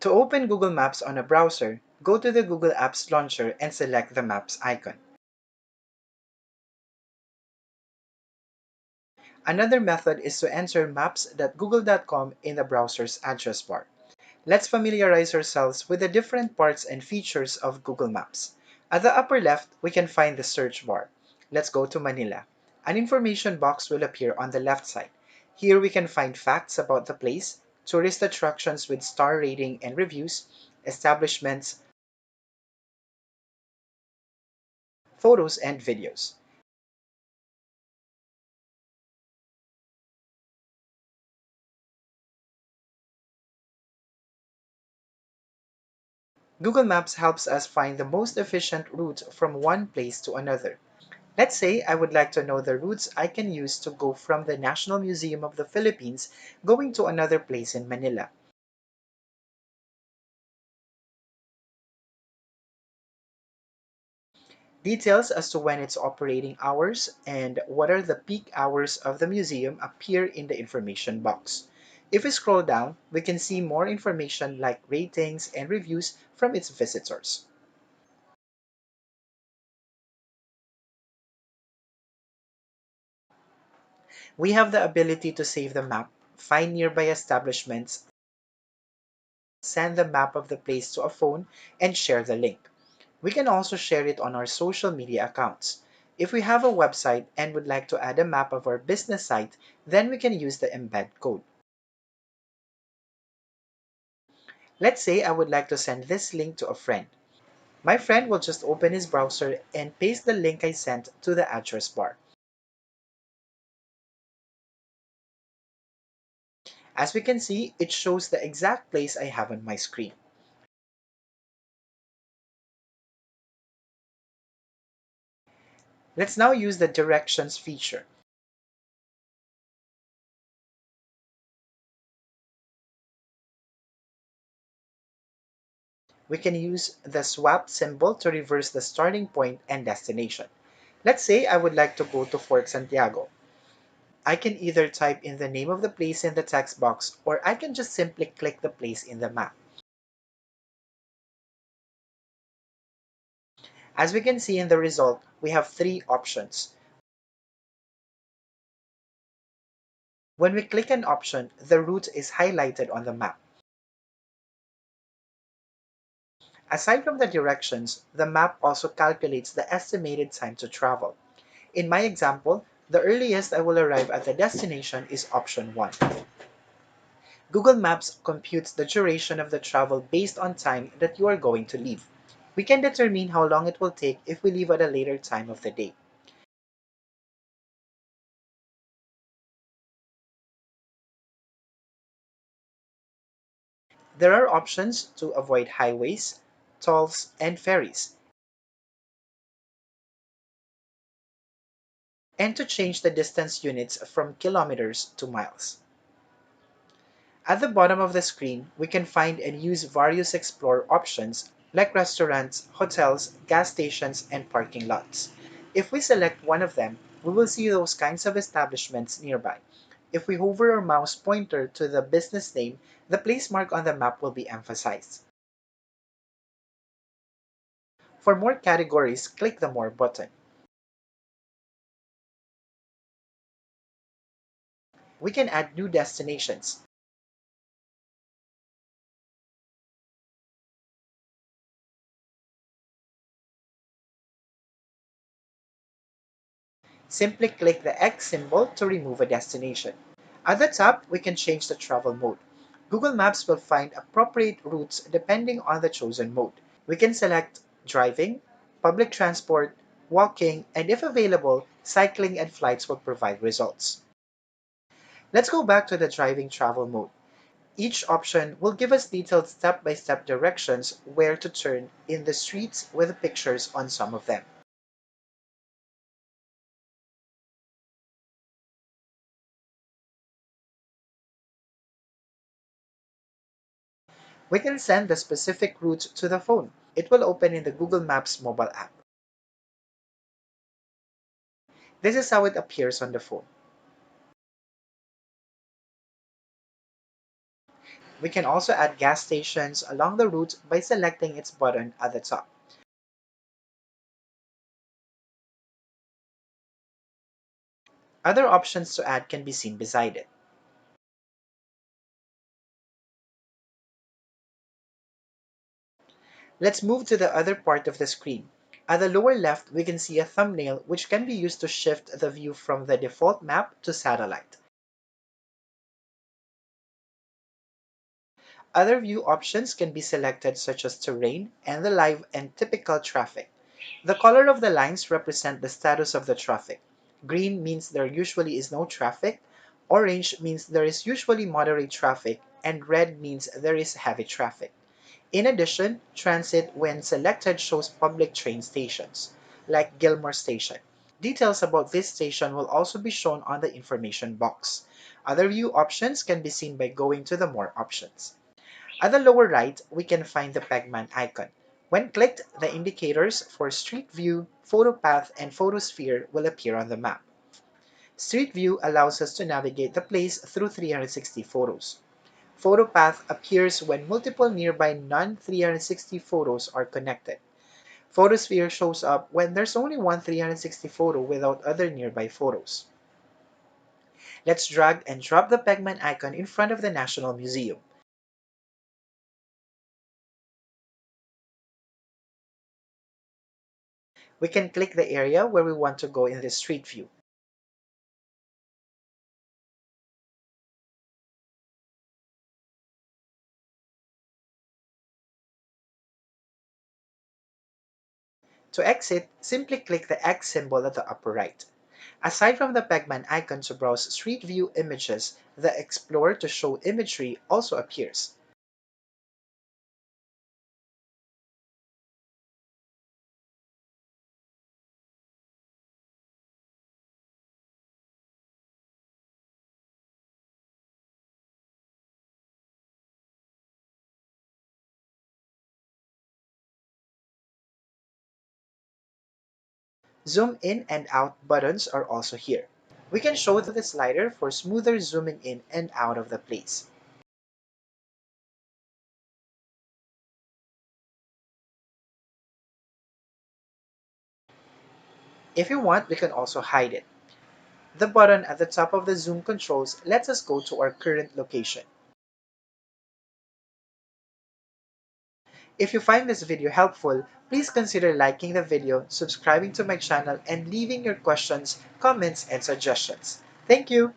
To open Google Maps on a browser, go to the Google Apps launcher and select the Maps icon. Another method is to enter maps.google.com in the browser's address bar. Let's familiarize ourselves with the different parts and features of Google Maps. At the upper left, we can find the search bar. Let's go to Manila. An information box will appear on the left side. Here we can find facts about the place, tourist attractions with star rating and reviews, establishments, photos, and videos. Google Maps helps us find the most efficient route from one place to another. Let's say I would like to know the routes I can use to go from the National Museum of the Philippines going to another place in Manila. Details as to when its operating hours and what are the peak hours of the museum appear in the information box. If we scroll down, we can see more information like ratings and reviews from its visitors. We have the ability to save the map, find nearby establishments, send the map of the place to a phone, and share the link. We can also share it on our social media accounts. If we have a website and would like to add a map of our business site, then we can use the embed code. Let's say I would like to send this link to a friend. My friend will just open his browser and paste the link I sent to the address bar. As we can see, it shows the exact place I have on my screen. Let's now use the directions feature. We can use the swap symbol to reverse the starting point and destination. Let's say I would like to go to Fort Santiago. I can either type in the name of the place in the text box or I can just simply click the place in the map. As we can see in the result, we have three options. When we click an option, the route is highlighted on the map. Aside from the directions, the map also calculates the estimated time to travel. In my example, the earliest I will arrive at the destination is option 1. Google Maps computes the duration of the travel based on time that you are going to leave. We can determine how long it will take if we leave at a later time of the day. There are options to avoid highways, tolls, and ferries, and to change the distance units from kilometers to miles. At the bottom of the screen, we can find and use various Explore options like restaurants, hotels, gas stations, and parking lots. If we select one of them, we will see those kinds of establishments nearby. If we hover our mouse pointer to the business name, the place mark on the map will be emphasized. For more categories, click the More button. We can add new destinations. Simply click the X symbol to remove a destination. At the top, we can change the travel mode. Google Maps will find appropriate routes depending on the chosen mode. We can select driving, public transport, walking, and if available, cycling and flights will provide results. Let's go back to the driving travel mode. Each option will give us detailed step-by-step directions where to turn in the streets with pictures on some of them. We can send the specific route to the phone. It will open in the Google Maps mobile app. This is how it appears on the phone. We can also add gas stations along the route by selecting its button at the top. Other options to add can be seen beside it. Let's move to the other part of the screen. At the lower left, we can see a thumbnail which can be used to shift the view from the default map to satellite. Other view options can be selected such as terrain and the live and typical traffic. The color of the lines represent the status of the traffic. Green means there usually is no traffic, orange means there is usually moderate traffic, and red means there is heavy traffic. In addition, transit when selected shows public train stations, like Gilmore Station. Details about this station will also be shown on the information box. Other view options can be seen by going to the More options. At the lower right, we can find the Pegman icon. When clicked, the indicators for Street View, Photo Path, and Photosphere will appear on the map. Street View allows us to navigate the place through 360 photos. Photo Path appears when multiple nearby non-360 photos are connected. Photosphere shows up when there's only one 360 photo without other nearby photos. Let's drag and drop the Pegman icon in front of the National Museum. We can click the area where we want to go in the street view. To exit, simply click the X symbol at the upper right. Aside from the Pegman icon to browse Street View images, the Explore to show imagery also appears. Zoom in and out buttons are also here. We can show the slider for smoother zooming in and out of the place. If you want, we can also hide it. The button at the top of the zoom controls lets us go to our current location. If you find this video helpful, please consider liking the video, subscribing to my channel, and leaving your questions, comments, and suggestions. Thank you!